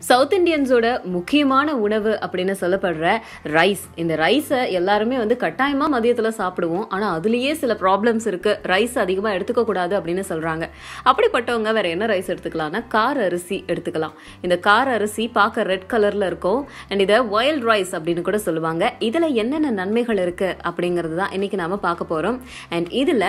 South இந்தியன்ஸோட முக்கியமான உணவு அப்படின்னு சொல்லப்படுற ரைஸ். இந்த ரைஸை எல்லாருமே கட்டாயமா மதியத்துல சாப்பிடுவோம். ஆனா அதுலயே சில ப்ராப்ளம்ஸ் இருக்கு. ரைஸ் அதிகமா எடுத்துக்க கூடாது அப்படின்னு சொல்றாங்க. அப்படிப்பட்டவங்க வேற என்ன ரைஸ் எடுத்துக்கலாம்னா கார அரிசி எடுத்துக்கலாம். இந்த கார அரிசி பார்க்க ரெட் கலர்ல இருக்கும். அண்ட் இதை வைல்ட் ரைஸ் அப்படின்னு கூட சொல்லுவாங்க. இதுல என்னென்ன நன்மைகள் இருக்கு அப்படிங்கிறது தான் இன்னைக்கு நாம பார்க்க போறோம். அண்ட் இதுல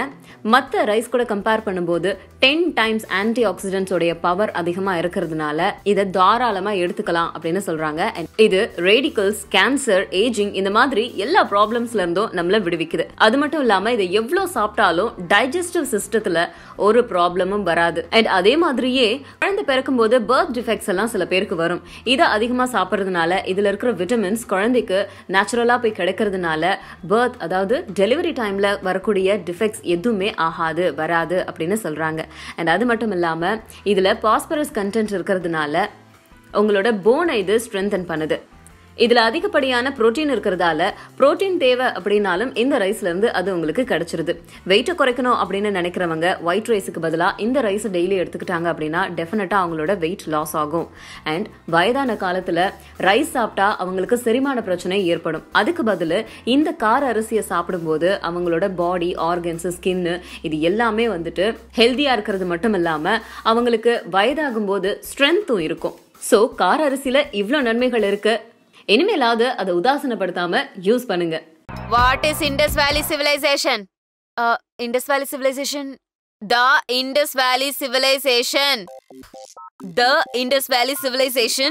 மற்ற ரைஸ் கூட கம்பேர் பண்ணும்போது 10 டைம்ஸ் ஆன்டி ஆக்சிடென்ட்ஸ் உடைய பவர் அதிகமா இருக்கிறதுனால இதை தாராளமா எடுத்துக்கலாம் அப்படின்னு சொல்றாங்க. இது ரேடிகல்ஸ், கேன்சர், ஏஜிங் இந்த மாதிரி எல்லா ப்ராப்ளம்ஸ்ல இருந்தும் நம்மள விடுவிக்குது. அது மட்டும் இல்லாம இதை எவ்வளவு சாப்பிட்டாலும் டைஜஸ்டிவ் சிஸ்டத்துல ஒரு ப்ராப்ளமும் வராது. அண்ட் அதே மாதிரியே குழந்தை பிறக்கும் போது பர்த் டிஃபெக்ட்ஸ் எல்லாம் சில பேருக்கு வரும். இதை அதிகமா சாப்பிட்றதுனால இதுல இருக்கிற விட்டமின்ஸ் குழந்தைக்கு நேச்சுரலா போய் கிடைக்கிறதுனால பர்த், அதாவது டெலிவரி டைம்ல வரக்கூடிய டிஃபெக்ட்ஸ் எதுவுமே வராது அப்படின்னு சொல்றாங்க. அண்ட் அது மட்டும் இல்லாம இதுல பாஸ்பரஸ் கண்டென்ட் இருக்கிறதுனால உங்களோட போனை இது ஸ்ட்ரென்தன் பண்ணுது. இதுல அதிகப்படியான புரோட்டீன் இருக்கிறதால புரோட்டீன் தேவை அப்படின்னாலும் இந்த ரைஸ்ல இருந்து அது உங்களுக்கு கிடைச்சிருது. வெயிட்டை குறைக்கணும் அப்படின்னு நினைக்கிறவங்க ஒயிட் ரைஸுக்கு பதிலா இந்த ரைஸ் டெய்லி எடுத்துக்கிட்டாங்க அப்படின்னா டெஃபினட்டா அவங்களோட வெயிட் லாஸ் ஆகும். அண்ட் வயதான காலத்துல ரைஸ் சாப்பிட்டா அவங்களுக்கு செரிமான பிரச்சனை ஏற்படும். அதுக்கு பதில் இந்த கார அரிசியை சாப்பிடும்போது அவங்களோட பாடி, ஆர்கன்ஸ், ஸ்கின்னு இது எல்லாமே ஹெல்தியா இருக்கிறது மட்டும் இல்லாம அவங்களுக்கு வயதாகும் போது ஸ்ட்ரென்த்தும் இருக்கும். சோ கார அரிசியில இவ்வளவு நன்மைகள் இருக்கு. இனிமேலாவது அதை உதாசனப்படுத்தாம யூஸ் பண்ணுங்க. What is Indus Valley Civilization? Indus Valley Civilization. The Indus Valley Civilization. The Indus Valley Civilization.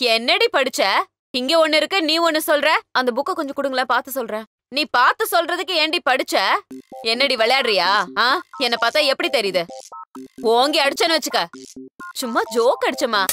என்னடி படிச்ச? இங்க ஒண்ணு இருக்கு, நீ ஒண்ணு சொல்ற. அந்த புக்க கொஞ்சம் கொடுங்களேன், பார்த்து சொல்றேன். நீ பார்த்து சொல்றதுக்கு ஏண்டி படிச்ச? என்னடி விளையாடுறியா? என்ன பார்த்தா எப்படி தெரியுது? ஓங்கி அடிச்சேன்னு வச்சுக்க. சும்மா ஜோக் அடிச்சமா.